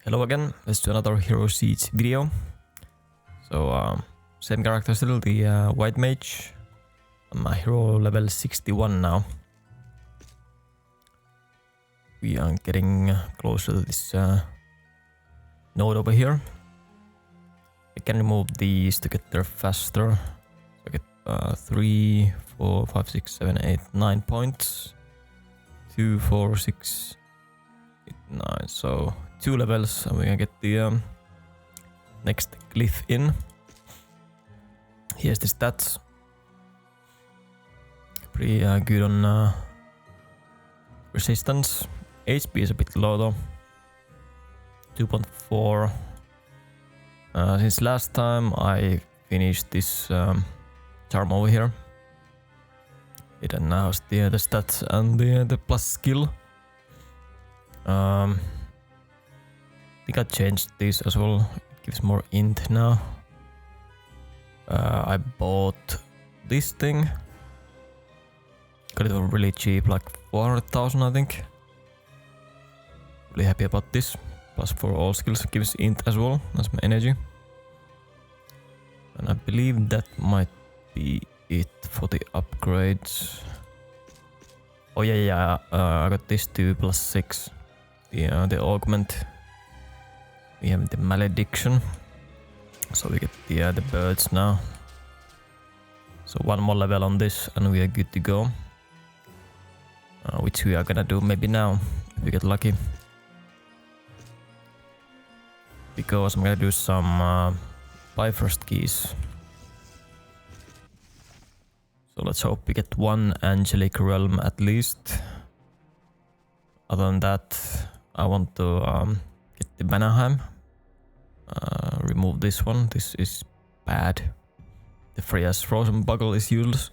Hello again, let's do another Hero Siege video. So, same character still, the White Mage. My hero level 61 now. We are getting closer to this node over here. I can remove these to get there faster. So I get 3, 4, 5, 6, 7, 8, 9 points. 2, 4, 6, 8, 9. So 2 levels and we can get the next glyph in. Here's the stats. Pretty good on resistance. HP is a bit low though. 2.4. Since last time I finished this charm over here. It announced the stats and the plus skill. I think I changed this as well. It gives more int now. I bought this thing. Got it for really cheap, like 400,000 I think. Really happy about this. Plus for all skills gives int as well. That's my energy. And I believe that might be it for the upgrades. Oh yeah, I got this 2 plus 6. The augment. We have the malediction. So we get the birds now. So 1 more level on this and we are good to go. Which we are gonna do maybe now if we get lucky. Because I'm gonna do some Bifröst keys. So let's hope we get 1 angelic realm at least. Other than that, I want to get the Vanaheim. Remove this one. This is bad. The Freya's frozen buckle is useless.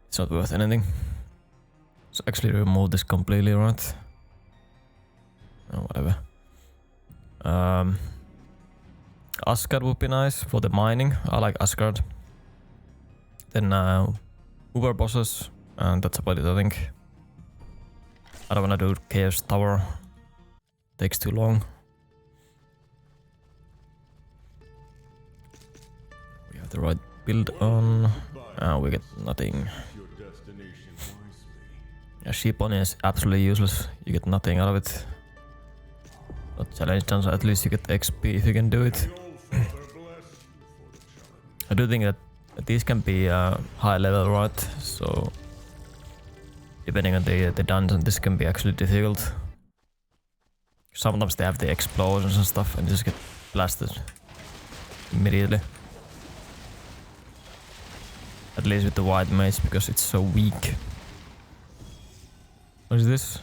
It's not worth anything. So actually remove this completely, right? Oh, whatever. Asgard would be nice for the mining. I like Asgard. Then Uber bosses, and that's about it I think. I don't wanna do Chaos Tower. Takes too long. We have the right build on. We get nothing. Yeah, Shipon is absolutely useless. You get nothing out of it. Not challenge done, so at least you get XP if you can do it. I do think that these can be high level, right? So depending on the dungeon, this can be actually difficult. Sometimes they have the explosions and stuff and just get blasted immediately. At least with the White Mage because it's so weak. What is this?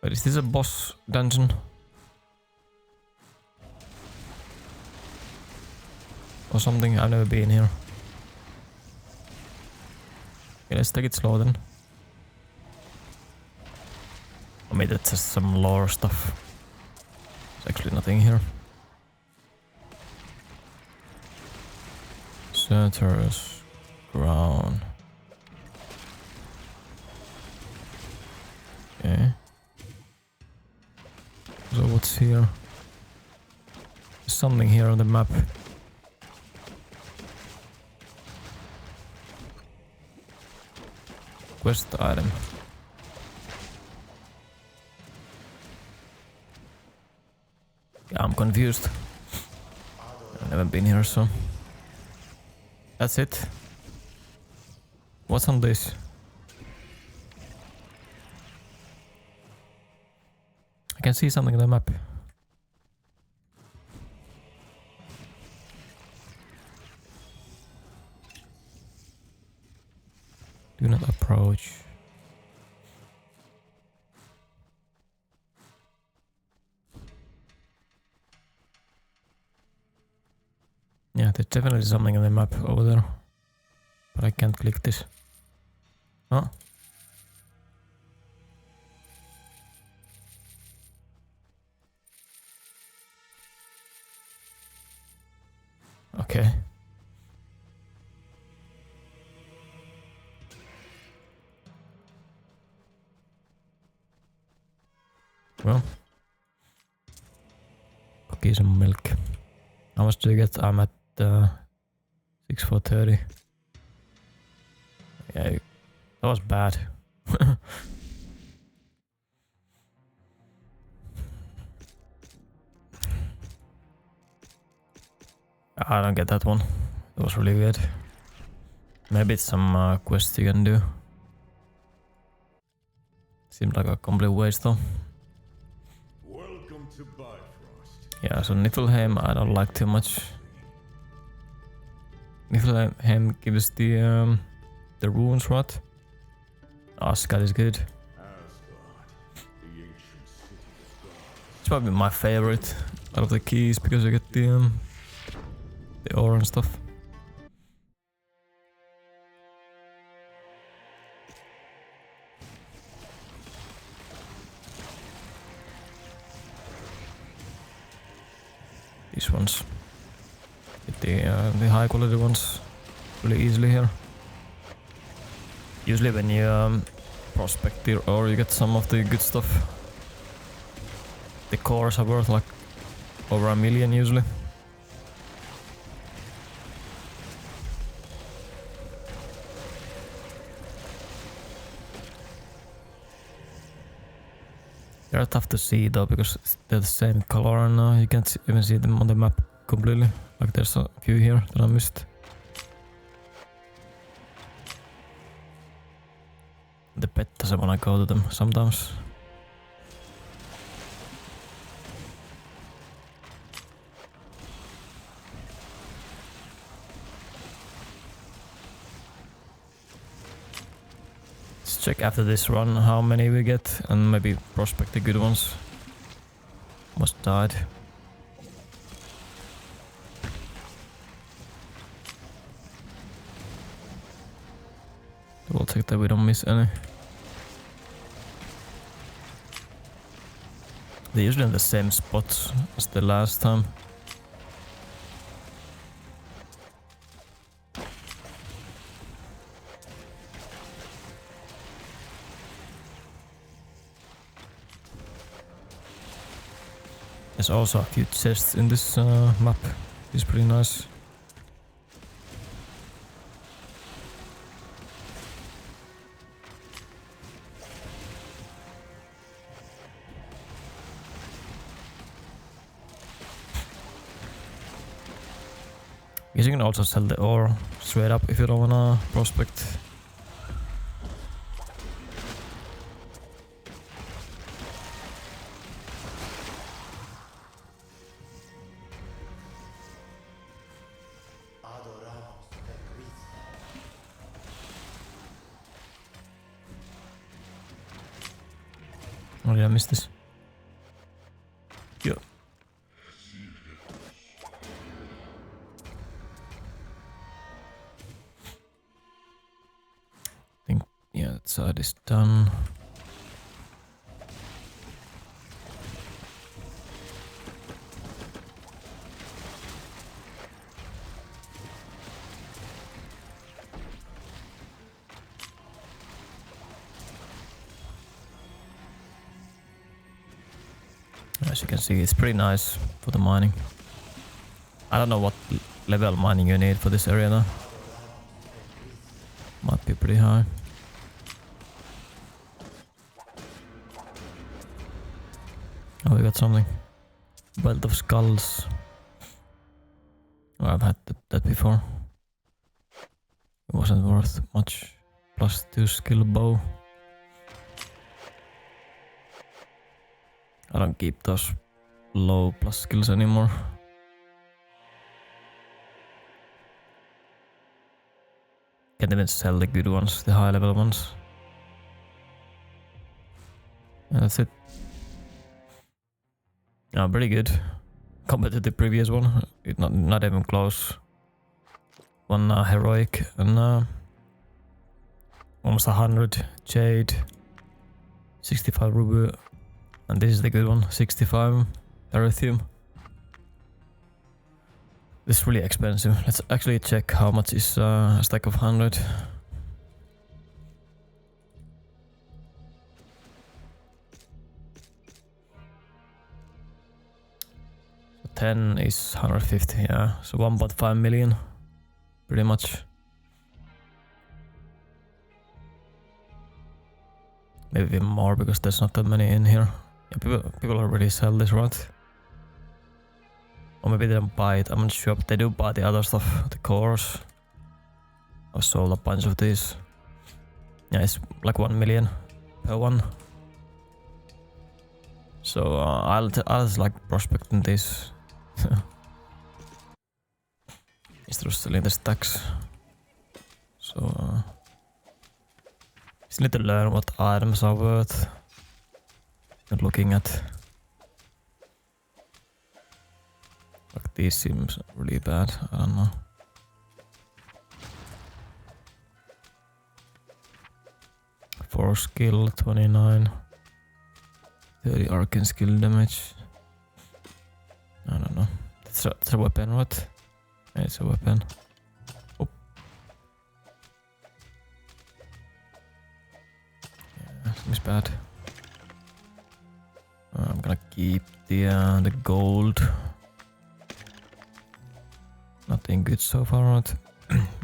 Wait, is this a boss dungeon? Or something? I've never been here. Okay, let's take it slow then. I mean, that's just some lore stuff. There's actually nothing here. Surtur's crown. Okay. So what's here? There's something here on the map. Quest item. Yeah, I'm confused. I've never been here, so that's it. What's on this? I can see something on the map. Do not approach. Yeah, there's definitely something on the map over there. But I can't click this. Oh. Okay. Well, cookies and milk. How much do you get? I'm at 6 for 30. Yeah, that was bad. I don't get that one. It was really weird. Maybe it's some quests you can do. Seemed like a complete waste though. Welcome to Bifröst. Yeah, so Niflheim I don't like too much. Niflheim gives the runes, right? Asgard is good. Asgard, the ancient city of gods. It's probably my favorite out of the keys because you get the ore and stuff. These ones. Get the high quality ones really easily here. Usually when you prospect the ore you get some of the good stuff. The cores are worth like over 1 million usually. They're tough to see though because they're the same color and you can't even see them on the map completely. Like there's a few here that I missed. The pet doesn't wanna go to them sometimes. Let's check after this run how many we get and maybe prospect the good ones. Almost died. We'll check that we don't miss any. They're usually in the same spots as the last time. There's also a few chests in this map. It's pretty nice. Guess you can also sell the ore straight up if you don't wanna prospect. Oh, did I miss this? Yeah. I think, yeah, that side is done. As you can see, it's pretty nice for the mining. I don't know what level mining you need for this area though. Might be pretty high. Oh, we got something. Belt of Skulls. Oh, I've had that before. It wasn't worth much. +2 skill bow. I don't keep those low plus skills anymore. Can't even sell the good ones, the high level ones. And that's it. Yeah, pretty good. Compared to the previous one, it's not even close. One heroic and almost 100 jade, 65 ruby. And this is the good one, 65 erythium. This is really expensive. Let's actually check how much is a stack of 100. 10 is 150, yeah. So 1.5 million, pretty much. Maybe even more because there's not that many in here. Yeah, people already sell this, right? Or maybe they don't buy it, I'm not sure, but they do buy the other stuff, the cores. I've sold a bunch of these. Yeah, it's like 1 million per one. So I'll just like prospecting this. Instead of selling the stacks. So just need to learn what items are worth. And looking at. Like these seems really bad, I don't know. For skill 29. 30 arcane skill damage. I don't know. It's a weapon, what? Yeah, it's a weapon. Oh. Yeah, seems bad. I'm gonna keep the gold. Nothing good so far, right?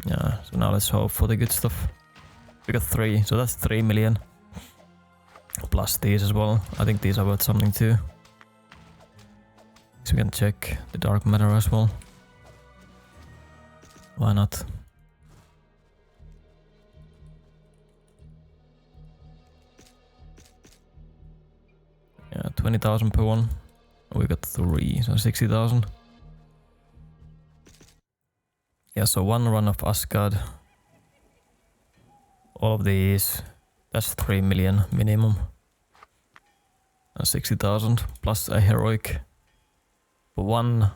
Yeah, so now let's hope for the good stuff. We got 3, so that's 3 million. Plus these as well. I think these are worth something too. So we can check the dark matter as well. Why not? Yeah, 20,000 per one. We got 3, so 60,000. Yeah, so one run of Asgard. All of these, that's 3 million minimum. And 60,000 plus a heroic. For one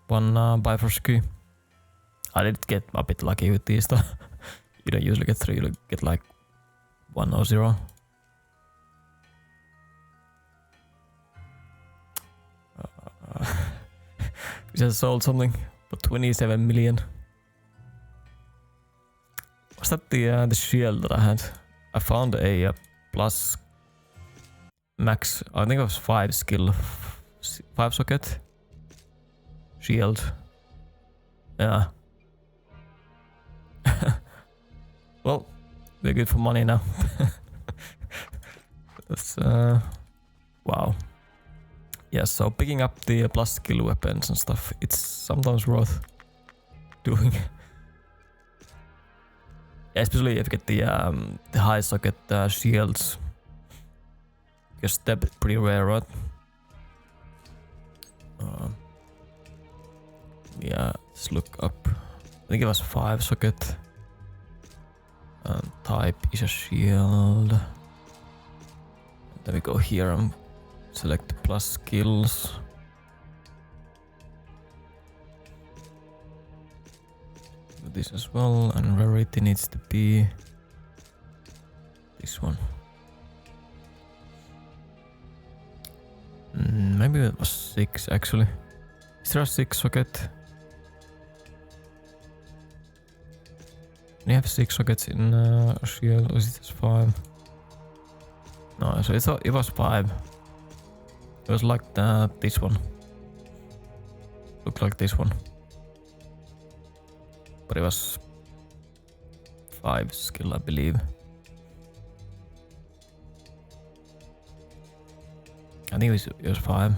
Bifröst. I did get a bit lucky with these though. You don't usually get 3, you get like 1 or 0. We just sold something for 27 million. Was that the shield that I had? I found a plus max, I think it was 5 skill, 5 socket shield. Yeah. Well, we're good for money now. That's wow. Yeah, so picking up the plus skill weapons and stuff, it's sometimes worth doing. Yeah, especially if you get the high socket shields. Because they're pretty rare, right? Yeah, let's look up. I think it was 5 socket. And type is a shield. Then we go here and select plus skills. Do this as well, and rarity needs to be this one. Maybe it was 6 actually. Is there a 6 socket? You have 6 sockets in a shield, or is it just 5? No, so it was 5. It was like this one. Looked like this one. But it was 5 skill, I believe. I think it was 5.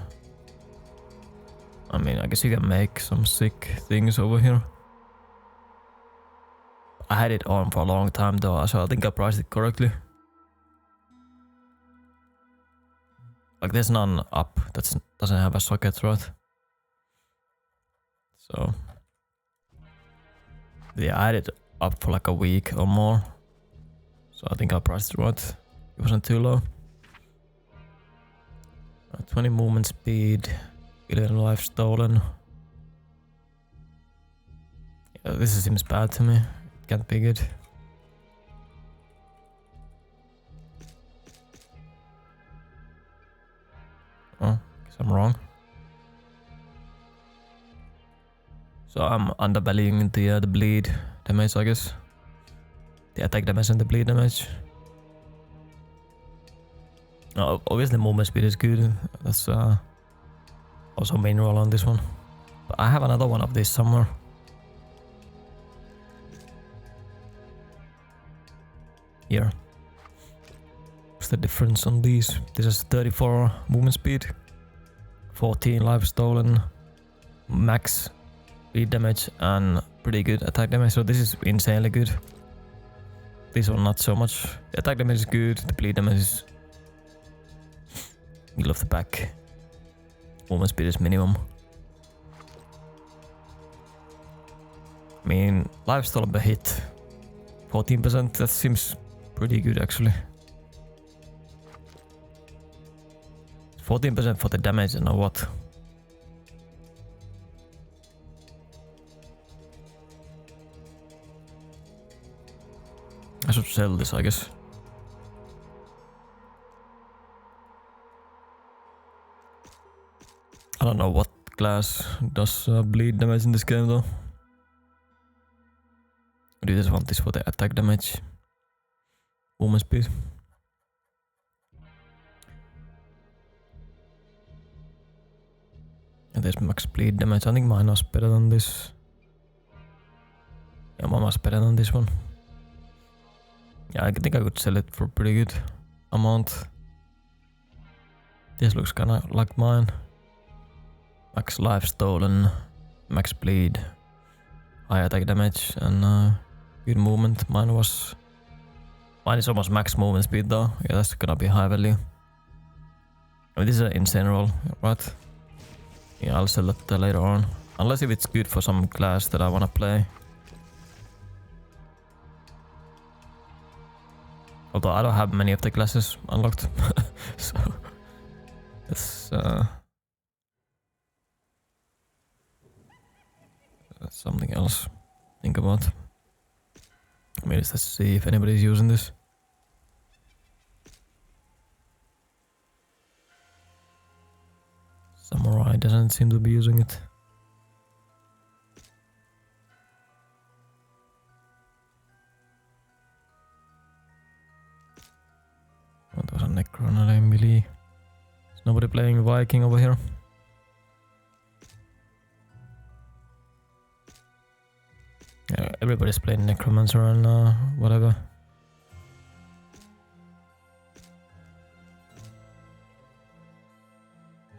I mean, I guess you can make some sick things over here. I had it on for a long time though, so I think I priced it correctly. Like there's none up that doesn't have a socket, right? So yeah, I had it up for like a week or more. So I think I priced it right. It wasn't too low. 20 movement speed, 11 life stolen. Yeah, this seems bad to me. It can't be good. Oh, guess I'm wrong. So I'm undervaluing the bleed damage, I guess. The attack damage and the bleed damage. No, obviously movement speed is good. That's Also mineral on this one. But I have another one of these somewhere. Here. What's the difference on these? This is 34 movement speed, 14 life stolen, max bleed damage, and pretty good attack damage. So this is insanely good. This one not so much. The attack damage is good, the bleed damage is middle of the pack. Movement speed is minimum. I mean, life stolen per hit, 14%, that seems pretty good actually. 14% for the damage and what? I should sell this, I guess. I don't know what class does bleed damage in this game though. Do you just want this for the attack damage? Movement speed. And there's max bleed damage. I think mine was better than this. Yeah, mine was better than this one. Yeah, I think I could sell it for a pretty good amount. This looks kinda like mine. Max life stolen, max bleed, high attack damage, and good movement. Mine is almost max movement speed though. Yeah, that's gonna be high value. I mean, this is an insane roll, right? Yeah, I'll sell it later on. Unless if it's good for some class that I wanna play. Although I don't have many of the classes unlocked. So that's something else to think about. I mean, let's see if anybody's using this. Samurai doesn't seem to be using it. What was a Necron and a melee? Is nobody playing Viking over here? Yeah, everybody's playing Necromancer and whatever.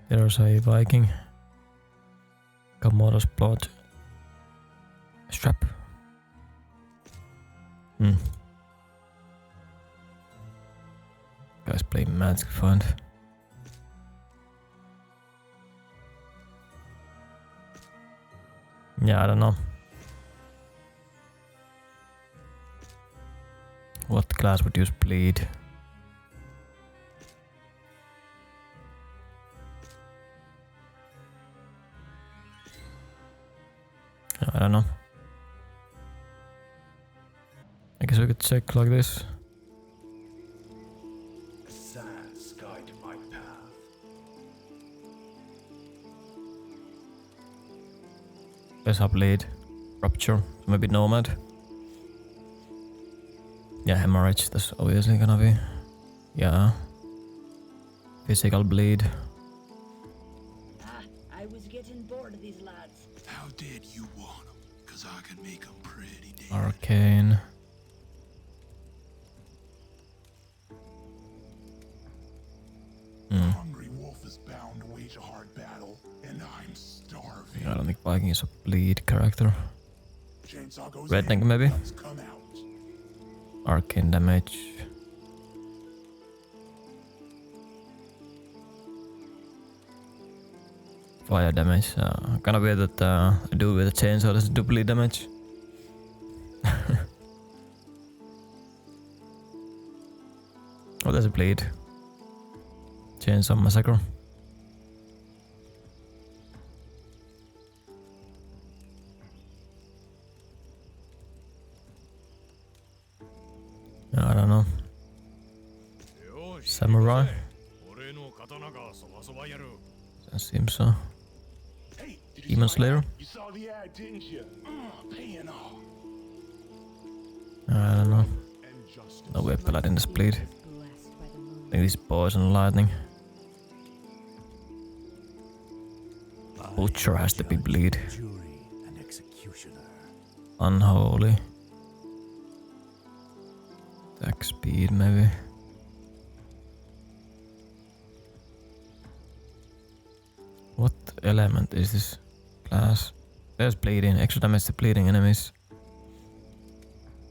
There's a Viking. Komodo's blood. Strap. Guys play Mage Find. Yeah, I don't know. What class would use bleed? I don't know. I guess we could check like this. Sands guide my path. Let's have bleed. Rupture. Maybe Nomad. Yeah, hemorrhage. That's obviously gonna be. Yeah. Physical bleed. I was getting bored of these lads. How did you want them? Cause I can make them pretty dead. Arcane. Hungry wolf is bound to wage a hard battle, and I'm starving. Yeah, I don't think Viking is a bleed character. Chainsaw goes Redneck in, maybe? guns come out. Arcane damage. Fire damage. Kinda weird that I do with a chainsaw doesn't do bleed damage. Oh, there's a bleed. Chainsaw massacre. I don't know. Samurai? That seems so. Hey, did you Demon saw Slayer? that? You saw the ad, didn't you? Paying off. I don't know. And justice. No way paladin is bleed. Blessed by the moon. I think this poison lightning. Butcher has to be bleed. Jury and executioner. Unholy. Attack speed maybe. What element is this class? There's bleeding. Extra damage to bleeding enemies.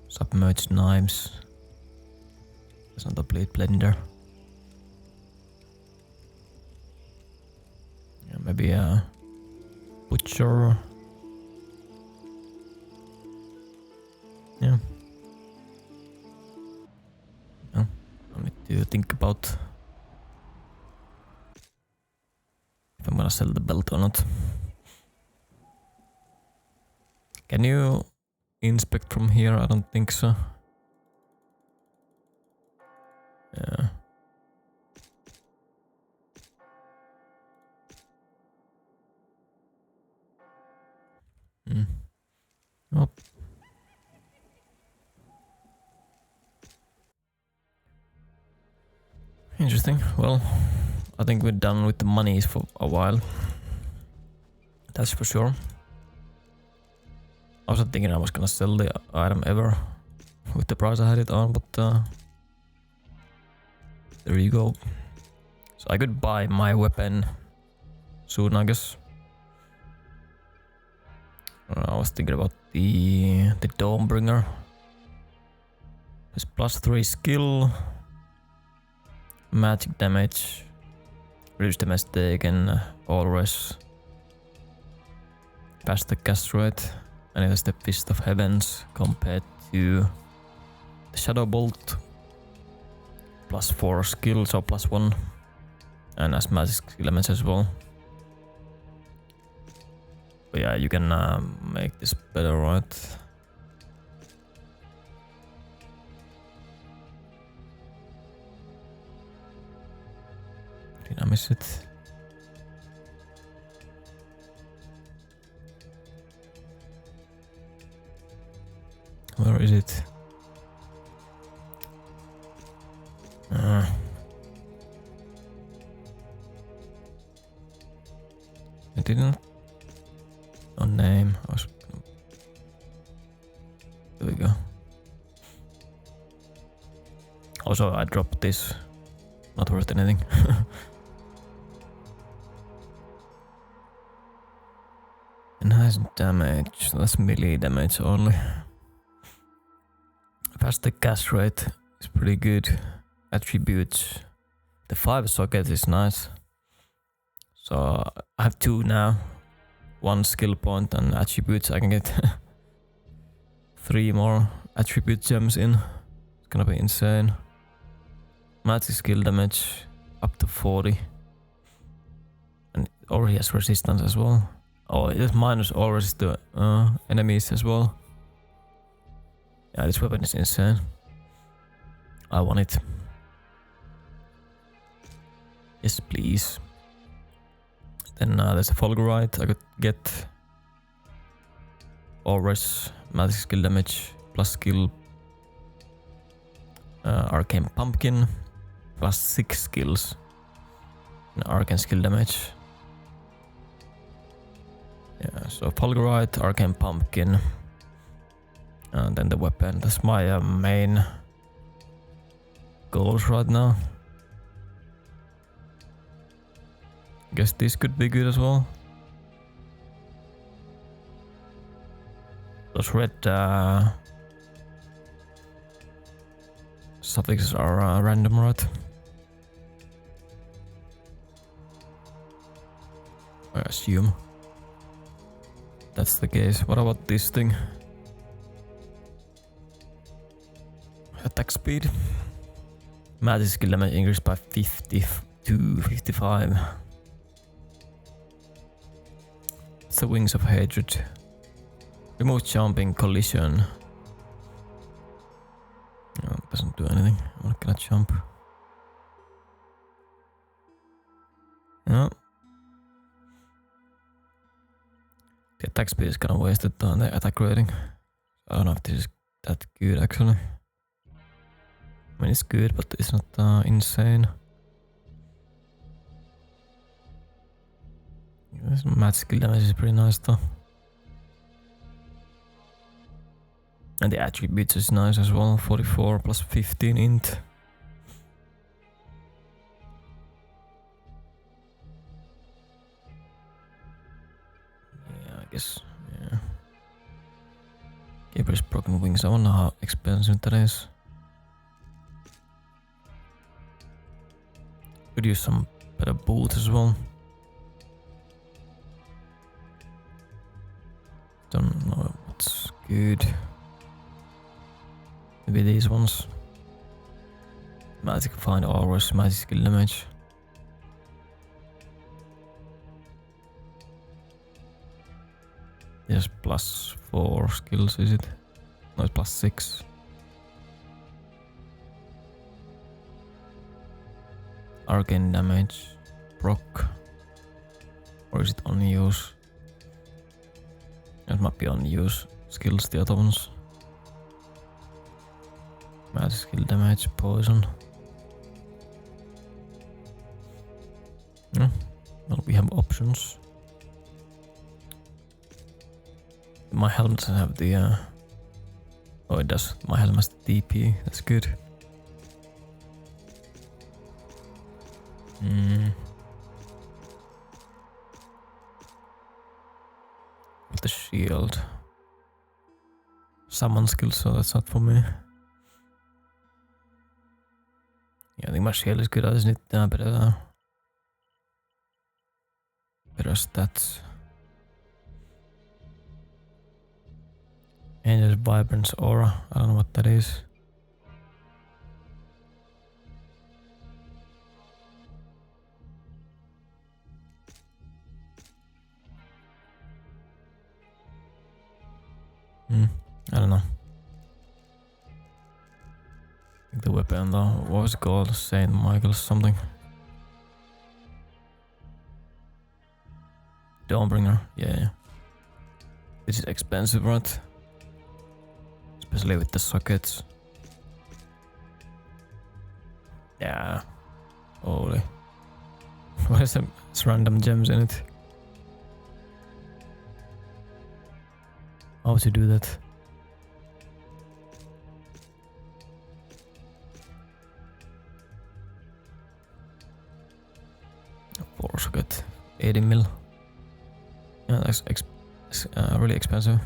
Submerged knives. That's not a blade blender. Yeah, maybe a butcher. Yeah. No, I need to think about if I'm gonna sell the belt or not. Can you inspect from here? I don't think so. Yeah. Oh. Interesting. Well, I think we're done with the monies for a while. That's for sure. I wasn't thinking I was gonna sell the item ever with the price I had it on, but there you go. So I could buy my weapon soon, I guess. I was thinking about the Dawnbringer. It's +3 skill, magic damage, reduce damage taken, always faster cast rate, and it has the Fist of Heavens compared to the Shadow Bolt. +4 skill, so +1, and as magic skill damage as well. But yeah, you can make this better, right? Did I miss it? Where is it? I didn't. No name. There we go. Also, I dropped this. Not worth anything. Enhanced damage. That's melee damage only. Faster cast rate is pretty good. Attributes. The 5 sockets is nice. So I have 2 now. 1 skill point and attributes. I can get 3 more attribute gems in. It's gonna be insane. Magic skill damage up to 40. And it already has resistance as well. Oh, it is minus all resist to enemies as well. Yeah, this weapon is insane. I want it. Yes, please. Then there's a Fulgurite. I could get always magic skill damage plus skill. Arcane Pumpkin plus 6 skills. And arcane skill damage. Yeah, so Fulgurite, Arcane Pumpkin. And then the weapon. That's my main goals right now. Guess this could be good as well. Those red suffixes are random, right? I assume that's the case. What about this thing? Attack speed. Magic skill damage increased by 50 to 55. It's the Wings of Hatred. Remove jumping collision. No, it doesn't do anything. I'm not gonna jump. No. The attack speed is kinda wasted on the attack rating. I don't know if this is that good actually. I mean, it's good, but it's not insane. This match skill damage is pretty nice though. And the attributes is nice as well. 44 plus 15 int. Yeah, I guess. Yeah. Gabriel's broken wings. I wonder how expensive that is. Could use some better boots as well. Don't know what's good. Maybe these ones. Magic find always magic skill damage. Yes, plus 4 skills, is it? No, it's plus 6. Arcane damage, proc. Or is it on use? It might be on use skills, the other ones. Magic skill damage, poison. Yeah. Well, we have options. My helmet doesn't have the oh, it does. My helmet has the DP. That's good. The shield. Summon skill, so that's not for me. Yeah, I think my shield is good. I just need better stats. And there's Vibrance Aura. I don't know what that is. I don't know. I think the weapon though, what was it called? Saint Michael's something. Dawnbringer, yeah. This is expensive, right? Especially with the sockets. Yeah. Holy. What is them? It's random gems in it. How to do that? Four socket, 80 mil. Yeah, that's really expensive.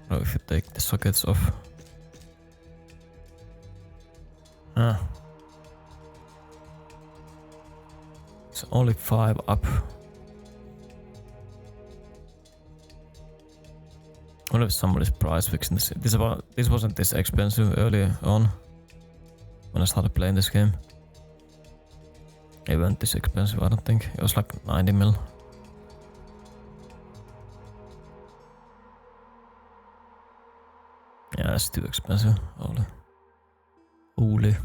Oh, if you take the sockets off. It's only 5 up. I wonder if somebody's price fixing this. This wasn't this expensive earlier on when I started playing this game. It wasn't this expensive, I don't think. It was like 90 mil. Yeah, that's too expensive. Holy.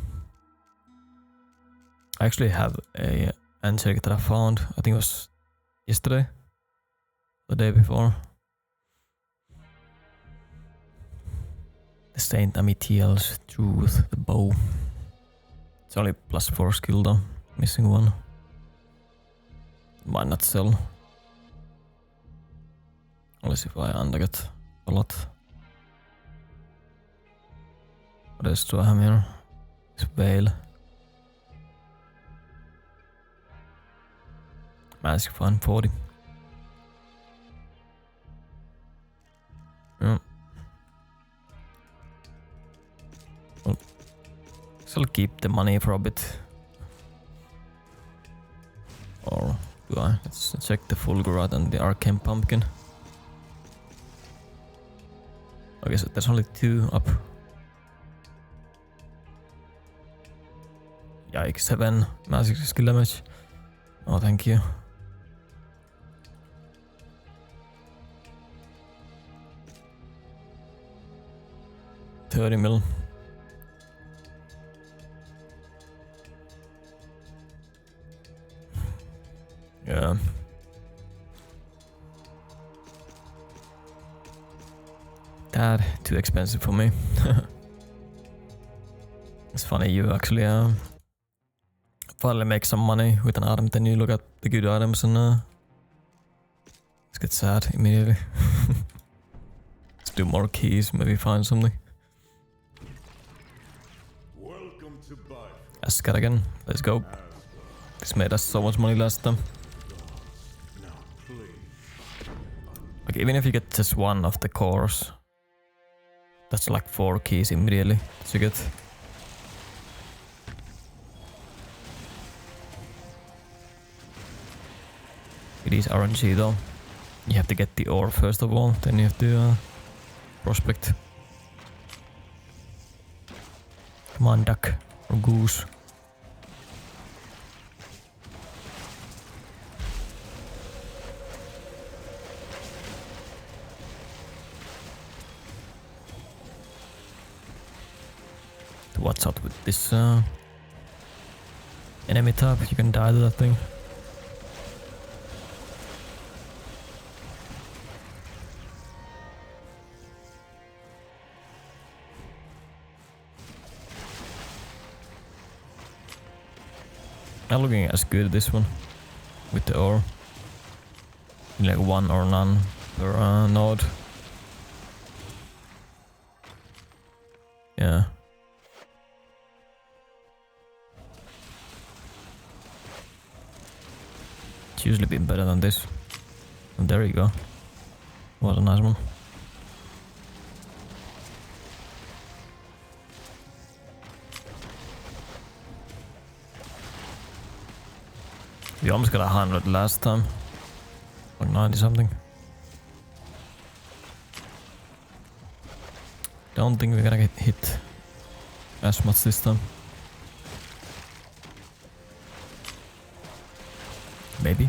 I actually have a handshake that I found. I think it was yesterday. The day before. The Saint Amitiel's Truth, the bow. It's only plus 4 skill though. Missing one. Might not sell. Unless if I underget a lot. What else do I have here? This veil. Magic fine 40. Yeah. Well, I'll keep the money for a bit. Or do I? Let's check the Fulgurite and the Arcane Pumpkin. I guess there's only 2 up. Yikes, 7 magic skill damage. Oh, thank you. $30 mil. Yeah. That too expensive for me. It's funny you actually finally make some money with an item, then you look at the good items and just get sad immediately. Let's do more keys, maybe find something. Welcome to Bifröst. Ascot again, let's go. This made us so much money last time. Now play. Like even if you get just one of the cores, that's like 4 keys immediately that you get. It is RNG though. You have to get the ore first of all, then you have to prospect. Come on, duck or goose. Watch out with this enemy type, you can die to that thing. Not looking as good this one with the ore. Like 1 or none per node. Yeah. It's usually been better than this. And there you go. What a nice one. We almost got 100 last time. Or 90 something. Don't think we're gonna get hit as much this time. Maybe.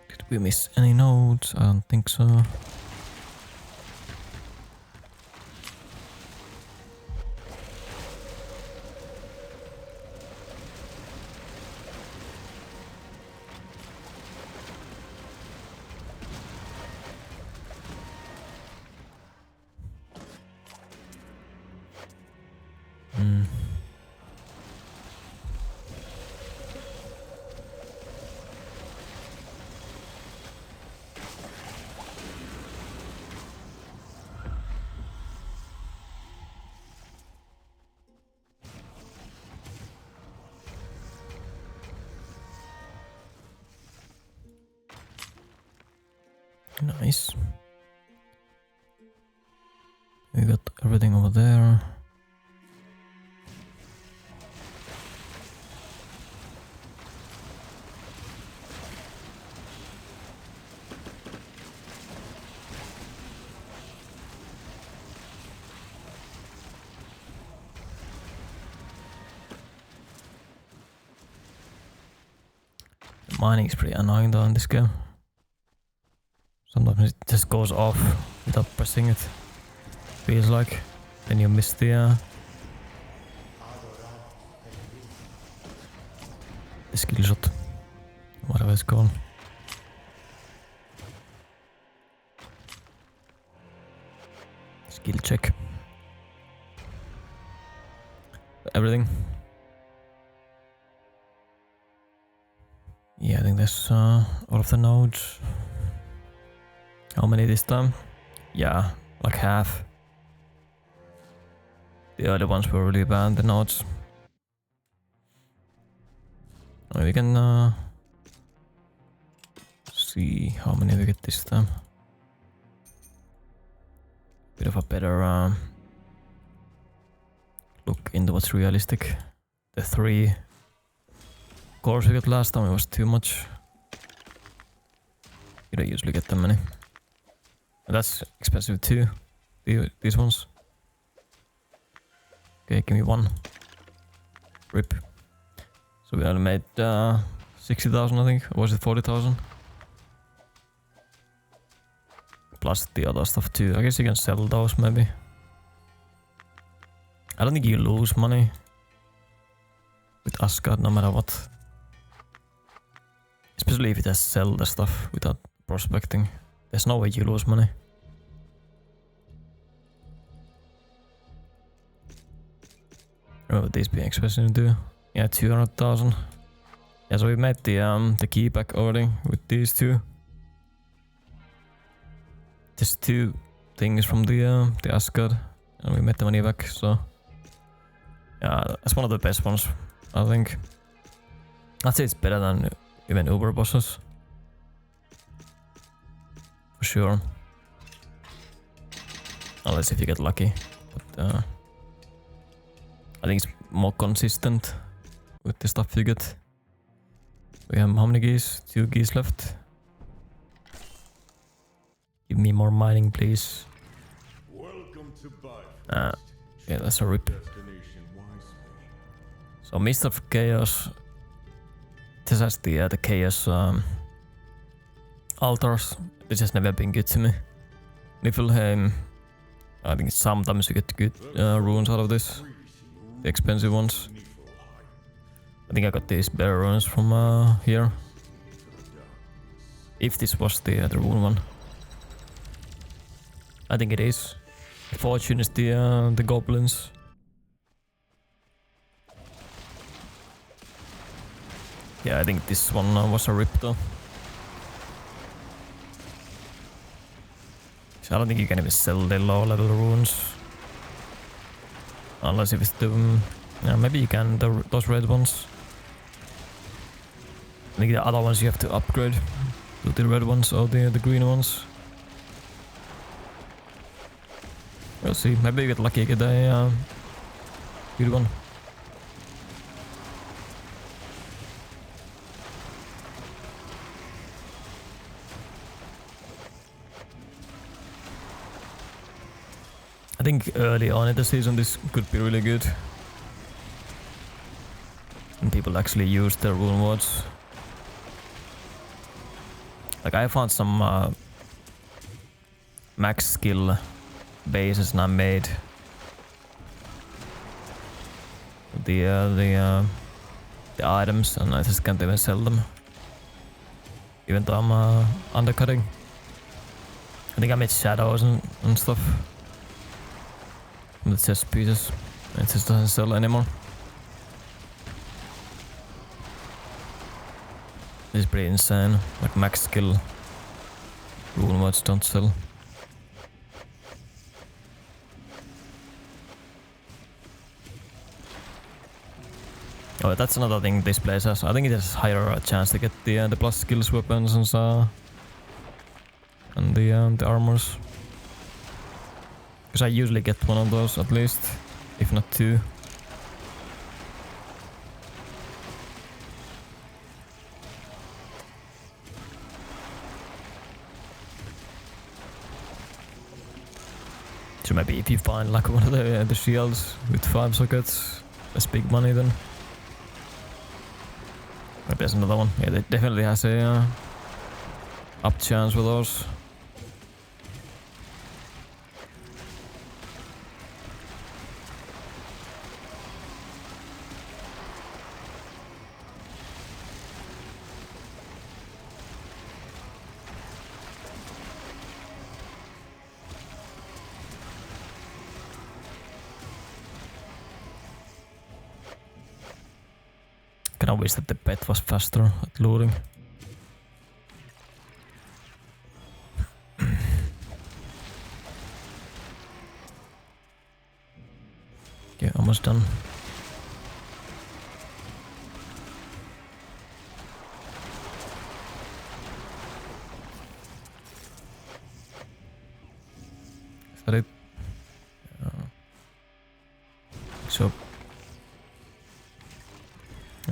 Did we miss any nodes? I don't think so. Nice. We got everything over there. Mining is pretty annoying though in this game. Sometimes it just goes off without pressing it. Feels like. Then you miss the skill shot. Whatever it's called. Skill check. Everything. Yeah, I think that's all of the nodes. How many this time? Yeah, like half. The other ones were really bad, the nodes. We can see how many we get this time. Bit of a better look into what's realistic. The 3 cores we got last time, it was too much. You don't usually get that many. And that's expensive too, these ones. Okay, give me 1. Rip. So we only made 60,000 I think, or was it 40,000? Plus the other stuff too, I guess you can sell those maybe. I don't think you lose money with Asgard no matter what. Especially if it has sell the stuff without prospecting. There's no way you lose money. Remember these being expensive to do? Yeah, 200,000. Yeah, so we made the key back already with these two. Just two things from the Asgard, and we made the money back. So yeah, that's one of the best ones, I think. I'd say it's better than even Uber bosses, for sure. Unless if you get lucky, but I think it's more consistent with the stuff you get. We have how many geese? 2 geese left. Give me more mining, please. Welcome to Bifröst. Yeah, that's a rip. Destination wisely. So Mist of Chaos. This has the Chaos altars. This has never been good to me. Niflheim. I think sometimes you get good runes out of this. The expensive ones. I think I got these better runes from here. If this was the rune one. I think it is. Fortune is the goblins. Yeah, I think this one was a rip though. So I don't think you can even sell the low level runes. Unless if it's the... yeah, maybe you can, those red ones. I think the other ones you have to upgrade to the red ones or the green ones. We'll see. Maybe you get lucky, get a good one. I think early on in the season this could be really good. And people actually use their rune words. Like I found some max skill bases and I made the items and I just can't even sell them. Even though I'm undercutting. I think I made shadows and stuff. From the chest pieces. It just doesn't sell anymore. This is pretty insane. Like max skill rune words don't sell. Oh, that's another thing this place has. I think it has higher chance to get the plus skills weapons and the armors. Because I usually get one of those at least, if not 2. So maybe if you find like one of the shields with 5 sockets, that's big money then. But there's another one. Yeah, it definitely has a up chance with those. I wish that the pet was faster at looting. Okay, almost done. Is that it? So.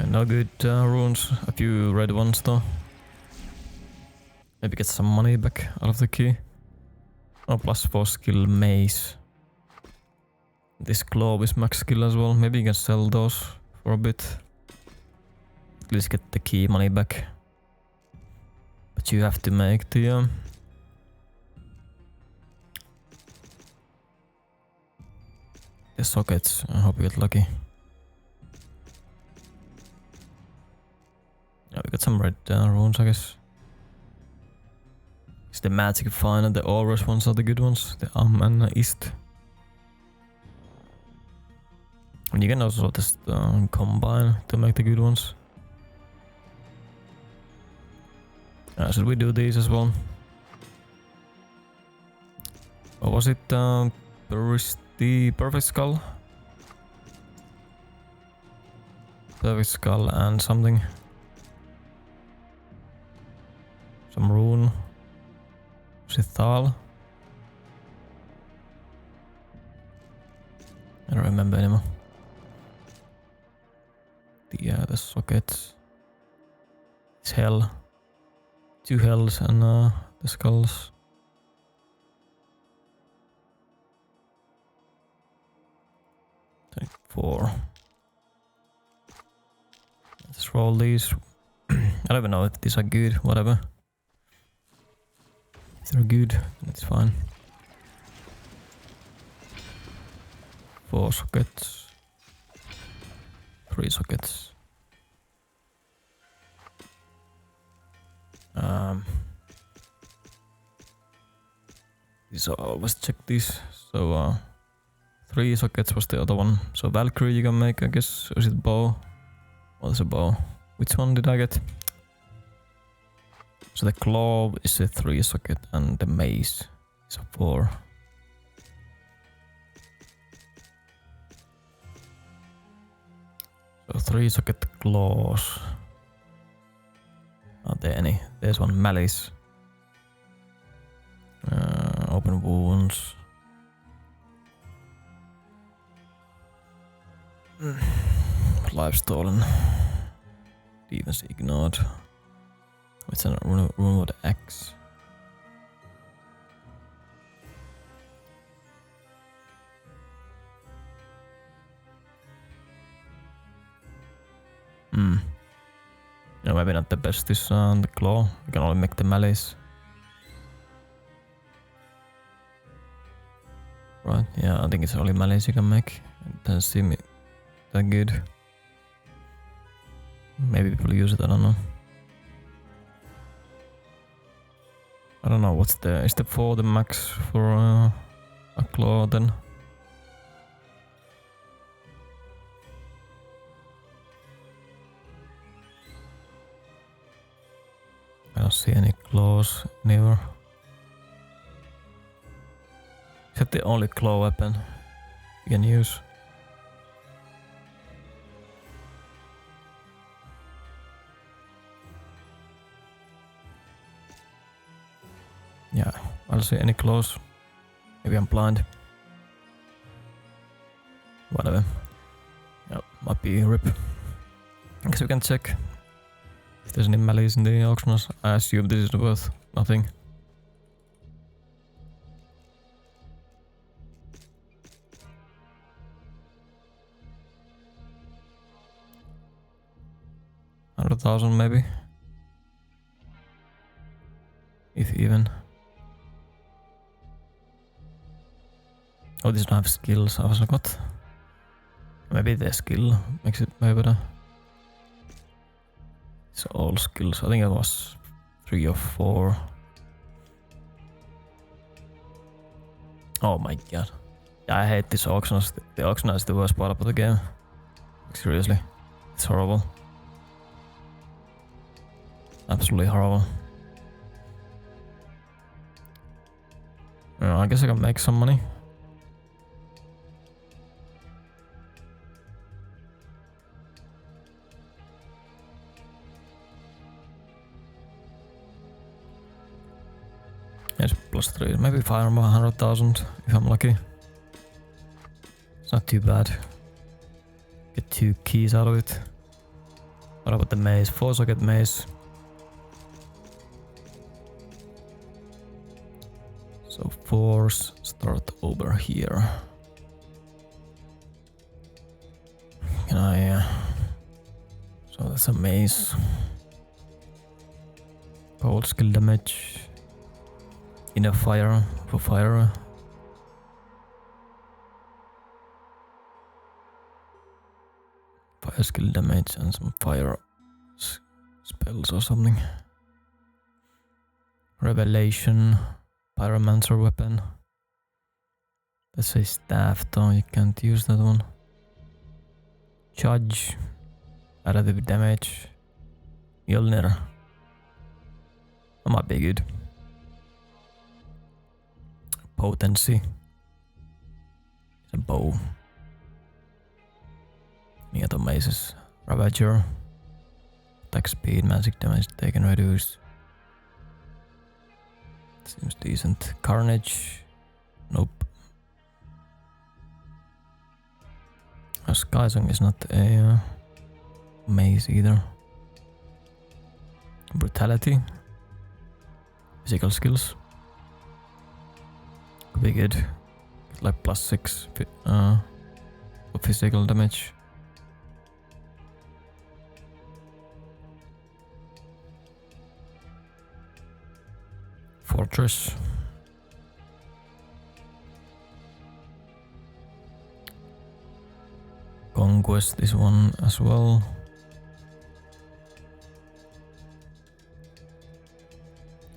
No good runes, a few red ones though. Maybe get some money back out of the key. Oh, +4 skill Mage. This glove is max skill as well. Maybe you can sell those for a bit. At least get the key money back. But you have to make the sockets. I hope you get lucky. some red runes, I guess. It's the magic fine and the orange ones are the good ones. The and East. And you can also just combine to make the good ones. Should we do these as well? Or was it the perfect skull? Perfect skull and something. Some rune. Was it Thal? I don't remember anymore. The sockets. It's hell. 2 hells and the skulls. Four. Let's roll these. I don't even know if these are good, whatever. If they're good, it's fine. 4 sockets. 3 sockets. These are always check these. So 3 sockets was the other one. So Valkyrie you can make, I guess. Or is it bow? Oh, there's a bow. Which one did I get? So the claw is a 3 socket and the mace is a 4. So 3 socket claws. Are there any? There's one malice. Open wounds. Life stolen. Defense ignored. It's a rune with X. Yeah, maybe not the best is the claw. You can only make the malice. Right, yeah, I think it's only malice you can make. It doesn't seem that good. Maybe people use it, I don't know. I don't know what's the... Is the 4 the max for a claw then? I don't see any claws anywhere. Is that the only claw weapon you can use? Yeah, I don't see any claws. Maybe I'm blind. Whatever. Yep, might be a rip. I guess we can check if there's any malice in the auctioners. I assume this is worth nothing. $100,000 maybe. If even. Oh, these don't have skills. I was like, what? Maybe the skill makes it way better. It's all skills. I think it was 3 or 4. Oh my god. Yeah, I hate these auctions. The auction is the worst part of the game. Seriously. It's horrible. Absolutely horrible. I guess I can make some money. Yes, +3, maybe 500,000 if I'm lucky. It's not too bad. Get 2 keys out of it. What about the maze? 4 socket maze. So 4s start over here. Can I... So that's a maze. Cold skill damage. Enough fire for fire. Fire skill damage and some fire spells or something. Revelation, pyromancer weapon. That's a staff though, you can't use that one. Judge, additive damage. Mjolnir. That might be good. Potency. It's a bow. Any other maces? Ravager. Attack speed, magic damage taken reduced. Seems decent. Carnage. Nope. Skysong is not a maze either. Brutality. Physical skills. Could be good. Get like +6 for physical damage. Fortress. Conquest, this one as well.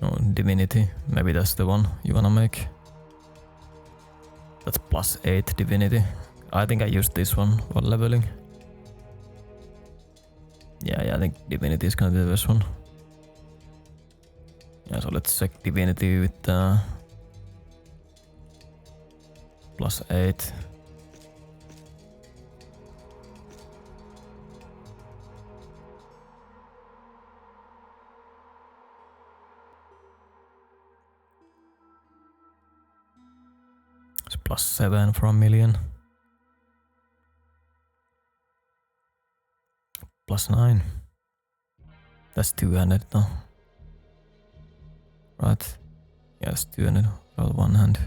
Oh, Divinity. Maybe that's the one you wanna make. That's +8 Divinity. I think I used this one for leveling. Yeah, I think Divinity is gonna be the best one. Yeah, so let's check Divinity with +8. It's +7 for 1,000,000. +9. That's 200 though. Right. Yeah, it's 200 roll one hand.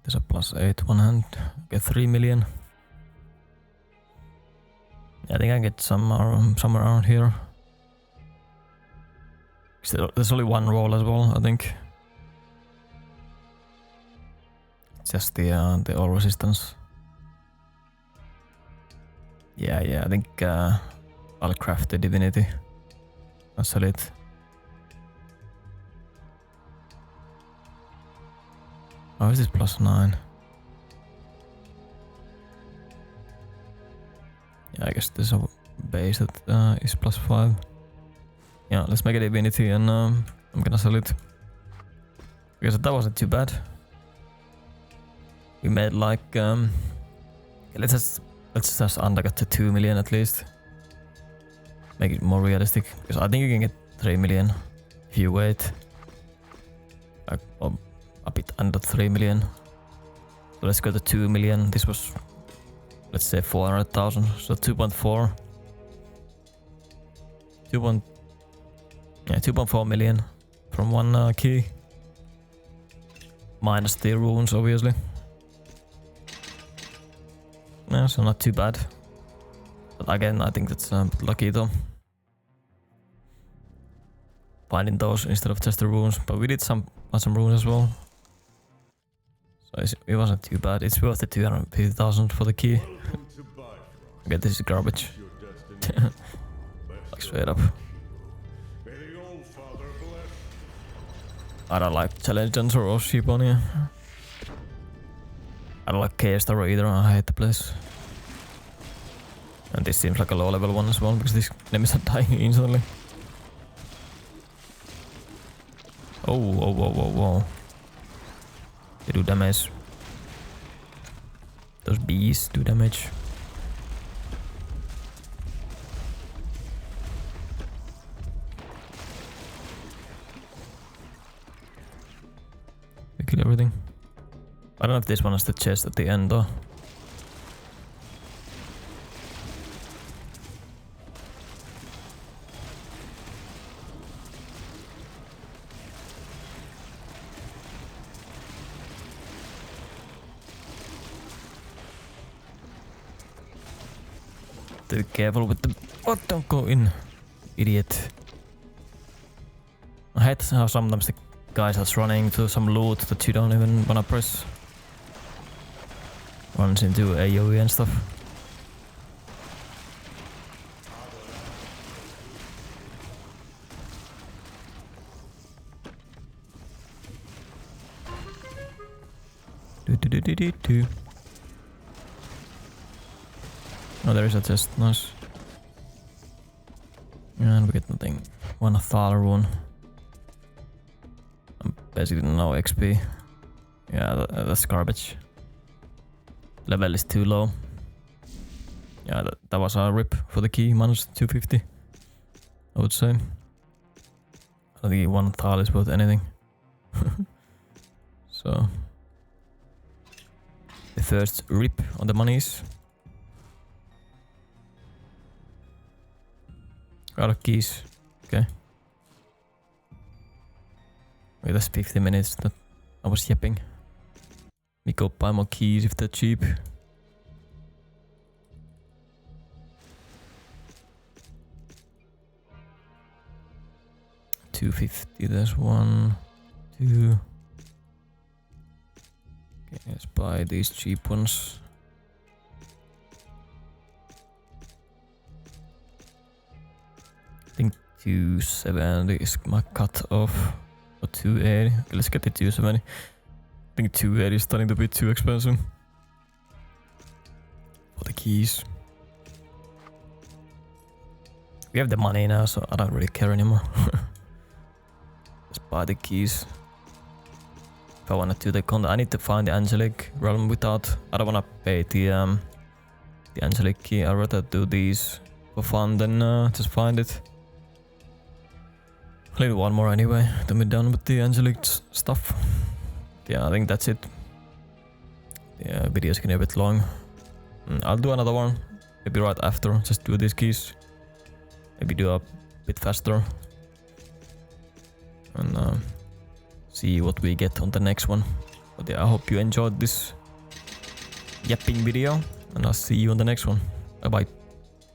There's a +8 one hand. Get 3,000,000. Yeah, I think I get somewhere around here. There's only one roll as well, I think. Just the all resistance. Yeah, I think I'll craft the Divinity. I'll sell it. Oh, is this +9? Yeah, I guess there's a base that is +5. Yeah, let's make a Divinity and I'm gonna sell it. Because that wasn't too bad. We made like let's just undercut to 2,000,000 at least. Make it more realistic. Because I think you can get 3,000,000 if you wait. Like a bit under 3,000,000. So let's go to 2,000,000. This was, let's say 400,000. So 2.4. 2.4 million from one key. Minus the runes, obviously. Yeah, so not too bad. But again, I think that's a bit lucky though. Finding those instead of just the runes. But we did some runes as well. So it wasn't too bad. It's worth the 250,000 for the key. Okay, this is garbage. Like straight up. I don't like challenge dungeons or sheep on here. I don't like Chaos Tower either, I hate the place. And this seems like a low level one as well, because these enemies are dying instantly. Oh, whoa. They do damage. Those bees do damage. We kill everything. I don't know if this one has the chest at the end though. Be careful with the... Oh, don't go in, idiot. I hate how sometimes the guys are running to some loot that you don't even wanna press. runs into AoE and stuff. Do. Oh, there is a chest. Nice. And we get nothing. One Thaler one. I'm basically no XP. Yeah, that's garbage. Level is too low. Yeah, that was a rip for the key. Minus 250. I would say. I don't think one Thaler is worth anything. So. The first rip on the monies. Got of keys. Okay. Wait, that's 50 minutes that I was yapping. We go buy more keys if they're cheap. $250, there's 1, 2. Okay, let's buy these cheap ones. I think 270 is my cut off. Or 280. Okay, let's get the 270. I think 280 is starting to be too expensive. For the keys. We have the money now, so I don't really care anymore. Let's buy the keys. If I wanna do the content, I need to find the Angelic realm without. I don't wanna pay the Angelic key. I'd rather do these for fun than just find it. I'll leave one more anyway, then we're done with the Angelic stuff. Yeah, I think that's it. The video's getting a bit long. I'll do another one, maybe right after, just do these keys. Maybe do a bit faster. And see what we get on the next one. But yeah, I hope you enjoyed this yapping video, and I'll see you on the next one. Bye bye.